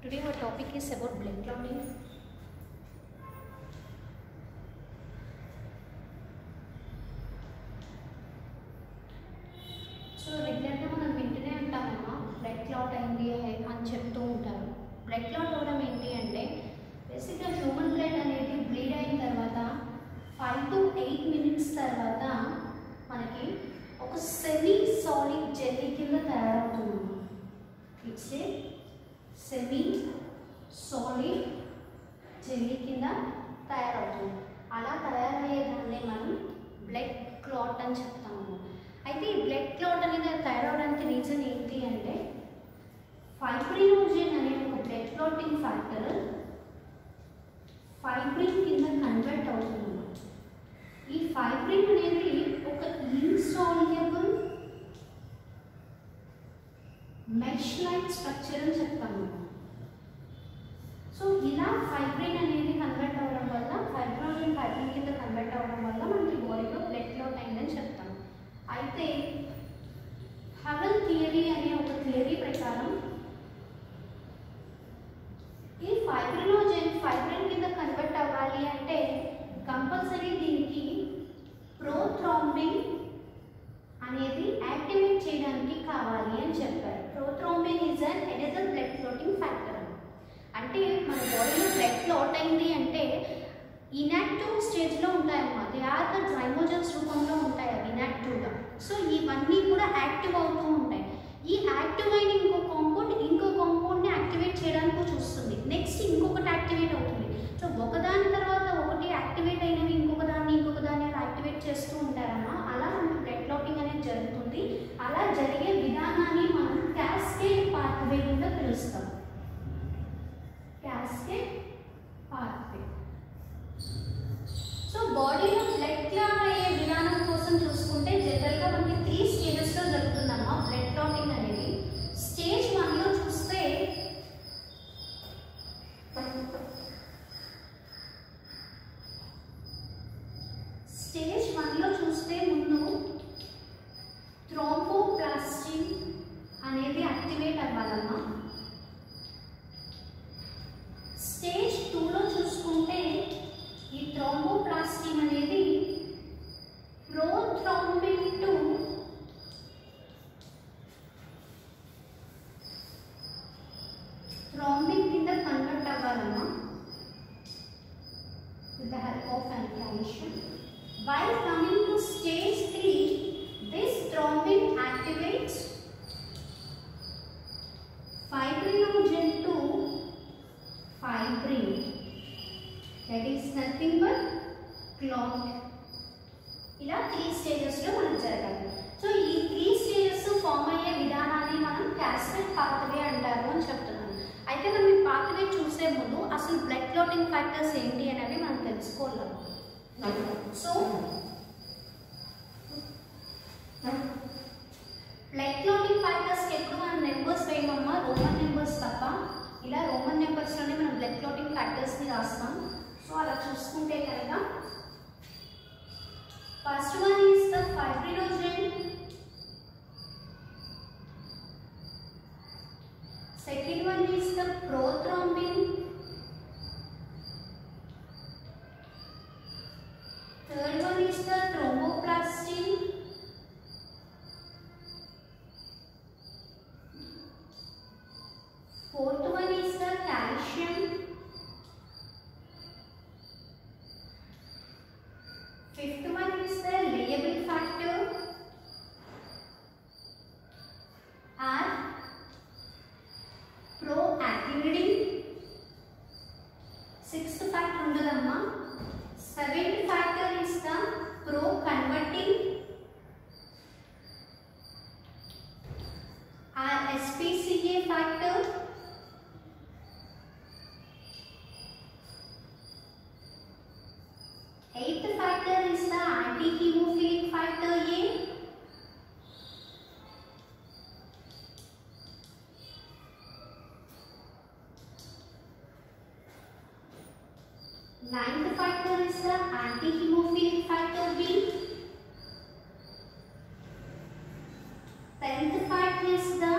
Today our topic is about blood clotting. So రెగ్యులర్గా మనం వింటూనే ఉంటామమ్మా బ్లడ్ క్లాట్ అయింది అని చెప్తూ ఉంటారు. బ్లడ్ క్లాట్ అవ్వడం ఏంటి అంటే బేసిక్గా హ్యూమన్ బ్లడ్ అనేది బ్లీడ్ అయిన తర్వాత 5 to 8 minutes తర్వాత మనకి ఒక సెమీ సాలిడ్ జెల్లీ కింద తయారవుతుంది. It's a semi solid jelly కింద తయారవుతుంది. అలా తయారయ్యేదాన్ని మనం బ్లడ్ క్లాట్ అని చెప్తాము. అయితే ఈ బ్లడ్ క్లాట్ అనేది తయారవడానికి రీజన్ ఏంటి అంటే ఫైబ్రినోజెన్ అనే ఒక బ్లడ్ క్లాటింగ్ ఫ్యాక్టర్ ఫైబ్రిన్ కింద కన్వర్ట్ అవుతుంది. ఈ ఫైబ్రిన్ అనేది ఒక ఇన్సాల్యుబుల్ మెష్ లైక్ స్ట్రక్చర్ అని చెప్తాము. సో ఇలా ఫైబ్రిన్ అనేది కన్వర్ట్ అవ్వడం వల్ల ఫైబ్రిన్ కింద కన్వర్ట్ అవ్వడం వల్ల మనకి బాడీలో బ్లడ్ క్లాట్ అయిందని చెప్తాం. అయితే హవెల్ థియరీ అనే ఒక థియరీ ప్రకారం ఈ ఫైబ్రిన్ కింద కన్వర్ట్ అవ్వాలి అంటే కంపల్సరీ దీనికి ప్రోథ్రోంబిన్ అనేది యాక్టివేట్ చేయడానికి కావాలి అని చెప్పారు. Prothrombin is an another blood clotting factor. అంటే మన బాడీలో బ్లడ్ క్లాట్ అయింది అంటే ఇనాక్టివ్ స్టేజ్లో ఉంటాయన్నమాట. దే ఆర్ ద డ్రైమోజన్స్ రూపంలో ఉంటాయి అవి ఇనాక్టివ్గా. సో ఇవన్నీ కూడా యాక్టివ్ అవుతూ ఉంటాయి. ఈ యాక్టివ్ అయిన ఇంకో కాంపౌండ్ని యాక్టివేట్ చేయడానికి చూస్తుంది. నెక్స్ట్ ఇంకొకటి యాక్టివేట్ అవుతుంది. సో ఒకదాని తర్వాత ఒకటి యాక్టివేట్ అయినవి ఇంకొక దాన్ని యాక్టివేట్ చేస్తూ ఉంటారమ్మా. అలా మనకి బ్లడ్ క్లాటింగ్ అనేది జరుగుతుంది. అలా జరిగే విధానాన్ని మనం క్యాస్కేడ్ పాత్వే కింద పిలుస్తాం. Cascade pathway. సో బాడీలో బ్లడ్ క్లాట్ అయ్యే విధానం కోసం చూసుకుంటే జనరల్గా మనకి 3 స్టేజెస్లో జరుగుతుందమ్మా బ్లడ్ క్లాటింగ్ అనేది. స్టేజ్ 1లో చూస్తే ముందు థ్రోంబోప్లాస్టిన్ అనేది యాక్టివేట్ అవ్వాలమ్మా. స్టేజ్ 2లో చూసుకుంటే ఈ థ్రోంబోప్లాస్టిన్ అనేది ప్రోథ్రోంబిన్ టు థ్రోంబిన్ కింద convert అవ్వాలమ్మా with the help of an calcium. While coming to stage 3, this thrombin activates fibrinogen to fibrin. That is nothing but clot. ఇలా 3 స్టేజెస్లో మనకు జరగాలి. సో ఈ 3 స్టేజెస్ ఫామ్ అయ్యే విధానాన్ని మనం క్యాస్కేడ్ పాత్వే అంటారు అని చెప్తున్నాను. అయితే మనం ఈ పాత్వే చూసే ముందు అసలు బ్లడ్ క్లాటింగ్ ఫ్యాక్టర్స్ ఏంటి అనేవి మనం తెలుసుకోవాలి. సో బ్లడ్ క్లాటింగ్ ఫ్యాక్టర్స్కి ఎప్పుడు మనం నెంబర్స్ వేయమమ్మా, రోమన్ నెంబర్స్ తప్ప. ఇలా రోమన్ నెంబర్స్లోనే మనం బ్లడ్ క్లాటింగ్ ఫ్యాక్టర్స్ని రాస్తాం. సో అలా చూసుకుంటే కనుక first one is the fibrinogen, second one is the prothrombin, third one is the thromboplastin, fourth one is the calcium, fifth one is the liable factor or proactinidium. Sixth factor undadamma. Seventh factor is the pro-converting or SPCA factor. Eighth factor is the anti-hemophilic factor A. Ninth factor is the anti-hemophilic factor B. 10th factor is the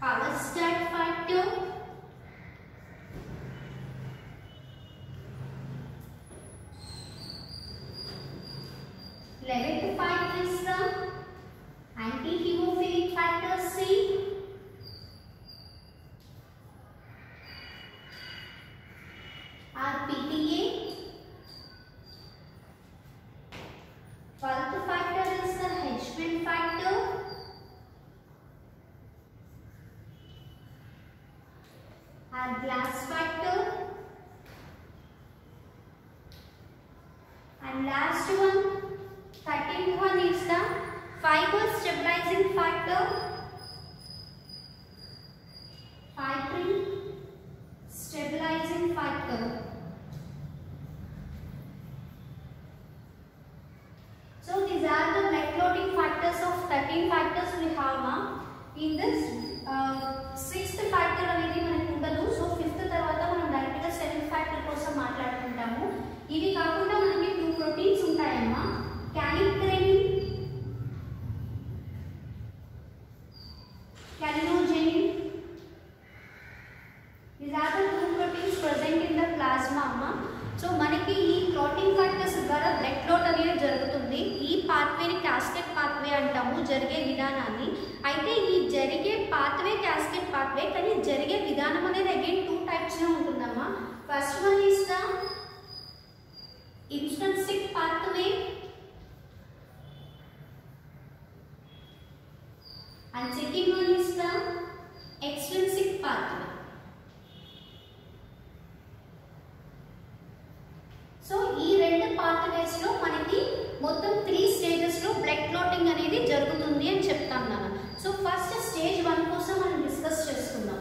power stat factor. glass factor, and last one 13th one is the fiber stabilizing factor, fibrin stabilizing factor. So these are the blood clotting factors of 13 factors we have now. In this 6th factor అనేది మనకు ఉండదు. So 5th తర్వాత మనం direct గా 7th factor కోసం మాట్లాడుకుంటాము. ఇవి కాకుండా మనకి 2 proteins ఉంటాయమ్మా, క్యాలిక్రెనిన్, క్యాలినోజెనిన్. These are the 2 proteins present in the plasma అమ్మా. సో మనకి ఈ క్లాటింగ్ ఫ్యాక్టర్స్ ద్వారా బ్లడ్ క్లాట్ అనేది జరుగుతుంది. ఈ పాత్వేని క్యాస్కేడ్ పాత్వే అంటాము, జరిగే విధానాన్ని. అయితే ఈ జరిగే పాత్వే క్యాస్కేడ్ పాత్వే, కానీ జరిగే విధానం అనేది అగైన్ 2 టైప్స్ లో ఉంటుందమ్మా. First one is the intrinsic pathway and second one is the extrinsic pathway. So ఈ రెండు పాత్వేస్ లో మనకి మొత్తం 3 స్టేజెస్ లో బ్లడ్ క్లాటింగ్ అనేది జరుగుతుంది అని చెప్తాం నాన్న. సో ఫస్ట్ స్టేజ్ 1 కోసం మనం డిస్కస్ చేసుకుందాం.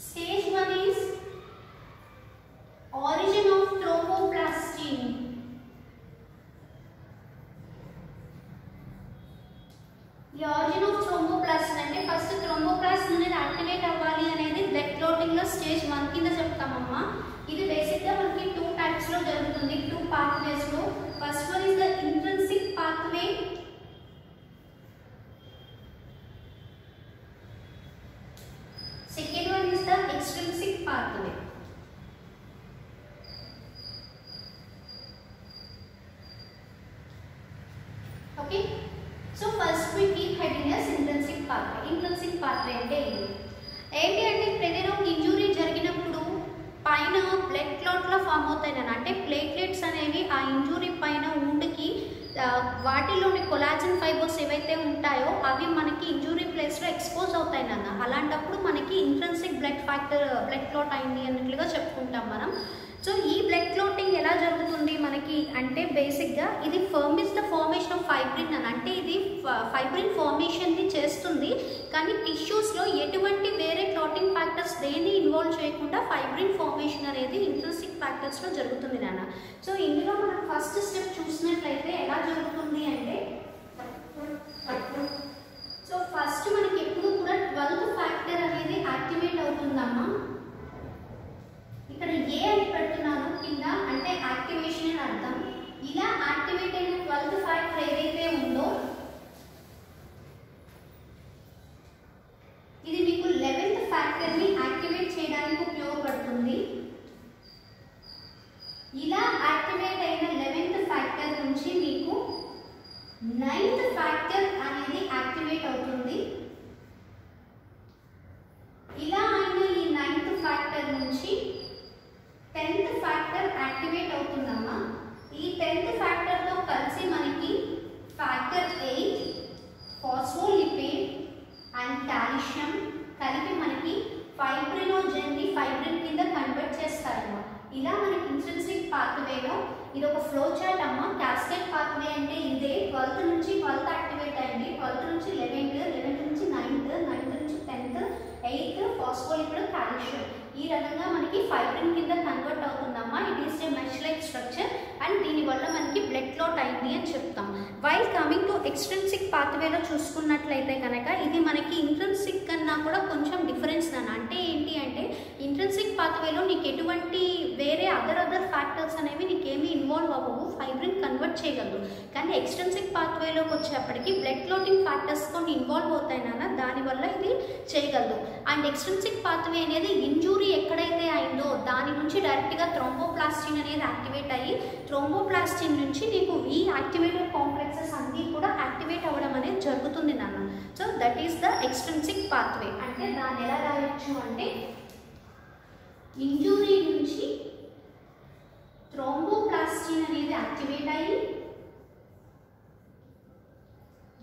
Stage 1 is origin of thromboplastin. ఈ ఆరిజిన్ ఆఫ్ థ్రోంబోప్లాస్టిన్ అంటే ఫస్ట్ థ్రోంబోప్లాస్టిన్ అనేది యాక్టివేట్ అవ్వాలి అనేది బ్లడ్ క్లాటింగ్ లో స్టేజ్ 1 కింద చెప్తామమ్మా. ఇది బేసిక్ గా మనకి 2 టైప్స్ లో జరుగుతుంది, 2 పాత్వేస్ లో. First one is the intrinsic pathway, second one is the extrinsic pathway. Okay, so first we keep heading as intrinsic pathway. Intrinsic pathway అంటే ఏంటి అంటే ఏదైనా ఒక ఇంజురీ జరిగినప్పుడు పైన బ్లడ్ క్లాట్ లా ఫామ్ అవుతాయి నాన్న. అంటే ప్లేట్లెట్స్ అనేవి ఆ ఇంజురీ పైన వుండ్కి వాటిలోని కొలాజన్ ఫైబర్స్ ఏవైతే ఉంటాయో అవి మనకి ఇంజురీ ప్లేస్లో ఎక్స్పోజ్ అవుతాయి నాన్న. అలాంటప్పుడు మనకి ఇంట్రిన్సిక్ బ్లడ్ క్లాట్ అయింది అన్నట్లుగా చెప్పుకుంటాం మనం. సో ఈ బ్లడ్ క్లాటింగ్ ఎలా జరుగుతుంది మనకి అంటే బేసిక్గా ఇది is the formation of fibrin అని. అంటే ఇది ఫైబ్రిన్ ఫార్మేషన్ని చేస్తుంది, కానీ టిష్యూస్లో ఎటువంటి వేరే క్లాటింగ్ ఫ్యాక్టర్స్ దేన్ని ఇన్వాల్వ్ చేయకుండా ఫైబ్రిన్ ఫార్మేషన్ అనేది ఇంట్రిన్సిక్ ఫ్యాక్టర్స్లో జరుగుతుంది నాన్న. సో ఇందులో మనం ఫస్ట్ స్టెప్ చూసినట్లయితే ఎలా జరుగుతుంది అంటే, సో ఫస్ట్ మనకి ఎప్పుడు కూడా 12th ఫ్యాక్టర్ అనేది యాక్టివేట్ అవుతుందమ్మా. ఇక్కడ ఏ అని పెడుతున్నాను కింద, అంటే యాక్టివేషన్ అని అర్థం. ఇలా యాక్టివేట్ అయిన 12th ఫ్యాక్టర్ ఏదైతే ఉందో ఇది మీకు 11th ఫ్యాక్టర్ని యాక్టివేట్ చేయడానికి ఉపయోగపడుతుంది. ఇలా యాక్టివేట్ అయిన 11th ఫ్యాక్టర్ నుంచి మీకు 9th ఫ్యాక్టర్ అనేది యాక్టివేట్ అవుతుంది. ఇలా అయిన ఈ 9th ఫ్యాక్టర్ నుంచి 10th ఫ్యాక్టర్ యాక్టివేట్ అవుతుందమ్మా. ఈ 10th ఫ్యాక్టర్తో కలిసి మనకి ఫ్యాక్టర్ 8, ఫాస్ఫోలిపిడ్ అండ్ కాల్షియం కలిపి మనకి ఫైబ్రినోజెన్ని ఫైబ్రిన్ కింద కన్వర్ట్ చేస్తారమ్మా. ఇలా మనకి ఇంట్రిన్సిక్ పాత్వేలో ఇది ఒక ఫ్లో చార్ట్ అమ్మా. క్యాస్కేడ్ పాత్వే అంటే ఇదే. 12th నుంచి 12th యాక్టివేట్ అయింది, 12th నుంచి 11th, 11th నుంచి 9th, 9th నుంచి 10th, 8th ఫాస్ఫోలిపిడ్ కాల్షియం. ఈ రకంగా మనకి ఫైబ్రిన్ కింద కన్వర్ట్ అవుతుందమ్మా. It is a mesh like structure and దీనివల్ల మనకి బ్లడ్ క్లాట్ అయింది అని చెప్తాం. వైల్ కమింగ్ టు ఎక్స్ట్రిన్సిక్ పాత్వేలో చూసుకున్నట్లయితే కనుక ఇది మనకి ఇంట్రిన్సిక్ కన్నా కూడా కొంచెం డిఫరెన్స్ నాన్న. అంటే ఏంటి అంటే ఇంట్రిన్సిక్ పాత్వేలో నీకు ఎటువంటి వేరే అదర్ ఫ్యాక్టర్స్ అనేవి నీకేమీ ఇన్వాల్వ్ అవ్వవు, ఫైబ్రిన్ కన్వర్ట్ చేయగలదు. కానీ ఎక్స్ట్రిన్సిక్ పాత్వేలోకి వచ్చేప్పటికి బ్లడ్ క్లాటింగ్ ఫ్యాక్టర్స్ కొన్ని ఇన్వాల్వ్ అవుతాయి నాన్న, దానివల్ల ఇది చేయగలదు. అండ్ ఎక్స్ట్రిన్సిక్ పాత్వే అనేది ఇంజూరీ ఎక్కడైతే అయిందో దాని నుంచి డైరెక్ట్గా థ్రోంబోప్లాస్టిన్ అనేది యాక్టివేట్ అయ్యి థ్రోంబోప్లాస్టిన్ నుంచి నీకు ఈ యాక్టివేటెడ్ కాంప్లెక్సెస్ అన్నీ కూడా యాక్టివేట్ అవ్వడం అనేది జరుగుతుంది నాన్న. So that is the extrinsic pathway. అంటే దాన్ని ఎలా రాయొచ్చు అంటే ఇంజూరీ నుంచి థ్రోంబోప్లాస్టిన్ అనేది యాక్టివేట్ అయ్యి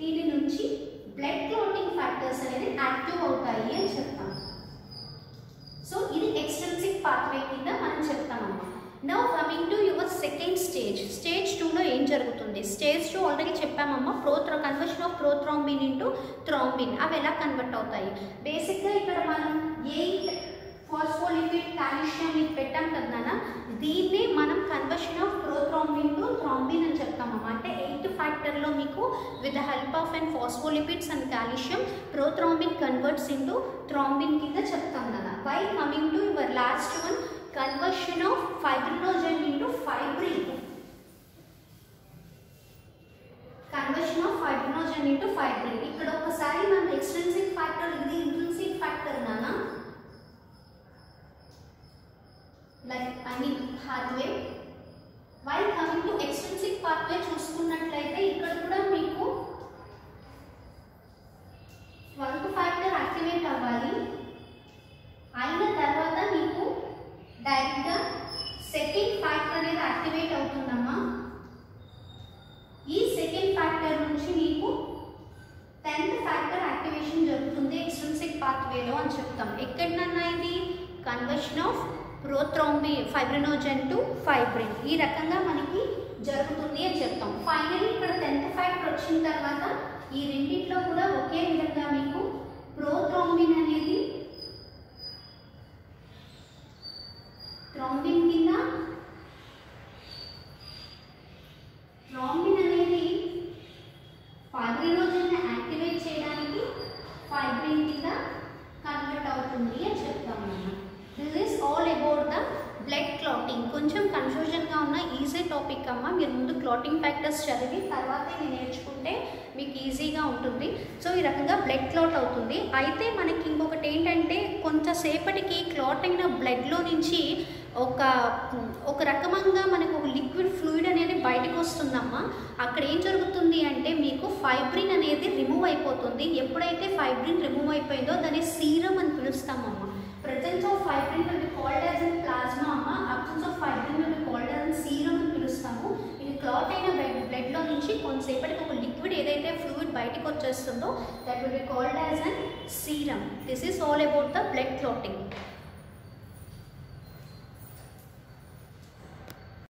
దీని నుంచి బ్లడ్ క్లాటింగ్ ఫ్యాక్టర్స్ అనేది యాక్టివ్ అవుతాయి అని చెప్తాం. సో ఇది ఎక్స్ట్రిన్సిక్ పాత్వే కింద మనం చెప్తామన్నమాట. Now coming to your second stage. Stage 2లో ఏం జరుగుతుంది? స్టేజ్ 2 ఆల్రెడీ చెప్పామమ్మా, conversion of prothrombin into thrombin. అవి ఎలా కన్వర్ట్ అవుతాయి? బేసిక్గా ఇక్కడ మనం 8 ఫాస్ఫోలిపిడ్ కాల్షియం ఇది పెట్టాం కదా, దీన్నే మనం conversion of prothrombin to thrombin అని చెప్తామమ్మా. అంటే 8th ఫ్యాక్టర్లో మీకు with the help of and phospholipids and calcium prothrombin converts into thrombin కింద చెప్తాం కదా. Why coming to your last one, conversion of fibrinogen into fibrin. Conversion of fibrinogen into fibrin. ఇక్కడ ఒకసారి మనం ఎక్స్ట్రిన్సిక్ ఫ్యాక్టర్, ఇది intrinsic factor నానా, like pathway. Why coming to extrinsic pathway చూసుకున్నట్లయితే ఇక్కడ కూడా మీకు 12th ఫ్యాక్టర్ యాక్టివేట్ అవ్వాలి. అయిన తర్వాత మీకు డైరెక్ట్గా సెకండ్ ఫ్యాక్టర్ అనేది యాక్టివేట్ అవుతుందమ్మా. ఈ సెకండ్ ఫ్యాక్టర్ నుంచి మీకు 10th ఫ్యాక్టర్ యాక్టివేషన్ జరుగుతుంది ఎక్స్ట్రిన్సిక్ పాత్వేలో అని చెప్తాం. ఎక్కడన్నా ఇది conversion of fibrinogen to fibrin ఈ రకంగా మనకి జరుగుతుంది అని చెప్తాం. ఫైనల్లీ ఇక్కడ 10th ఫ్యాక్టర్ వచ్చిన తర్వాత ఈ రెండింటిలో కూడా ఒకే విధంగా మీకు ప్రోథ్రాంబిన్ అనేది థ్రాంబిన్ కింద, థ్రాంబిన్ అనేది ఫైబ్రినోజెన్ యాక్టివేట్ చేయడానికి ఫైబ్రిన్ కింద కన్వర్ట్ అవుతుంది అని చెప్తాం మనం. This is all about the blood clotting. కొంచెం కన్ఫ్యూజన్గా ఉన్న ఈజీ టాపిక్ అమ్మ. మీరు ముందు క్లాటింగ్ ఫ్యాక్టర్స్ చదివి తర్వాతే మీరు నేర్చుకుంటే మీకు ఈజీగా ఉంటుంది. సో ఈ రకంగా బ్లడ్ క్లాట్ అవుతుంది. అయితే మనకి ఇంకొకటి ఏంటంటే, కొంతసేపటికి క్లాట్ అయిన బ్లడ్లో నుంచి ఒక రకమంగా మనకు ఒక లిక్విడ్ ఫ్లూయిడ్ అనేది బయటకు వస్తుందమ్మా. అక్కడ ఏం జరుగుతుంది అంటే మీకు ఫైబ్రిన్ అనేది రిమూవ్ అయిపోతుంది. ఎప్పుడైతే ఫైబ్రిన్ రిమూవ్ అయిపోయిందో దాన్ని సీరం అని పిలుస్తామమ్మా. Presence of fibrin will be called as in plasma amma. Absence of fibrin will be called as in serum అని పిలుస్తాము. ఇది క్లాట్ అయిన బ్లడ్ లో నుంచి కొంతసేపటికి ఒక లిక్విడ్ ఏదైతే ఫ్లూయిడ్ బయటకు వచ్చేస్తుందో that will be called as an serum. This is all about the blood clotting.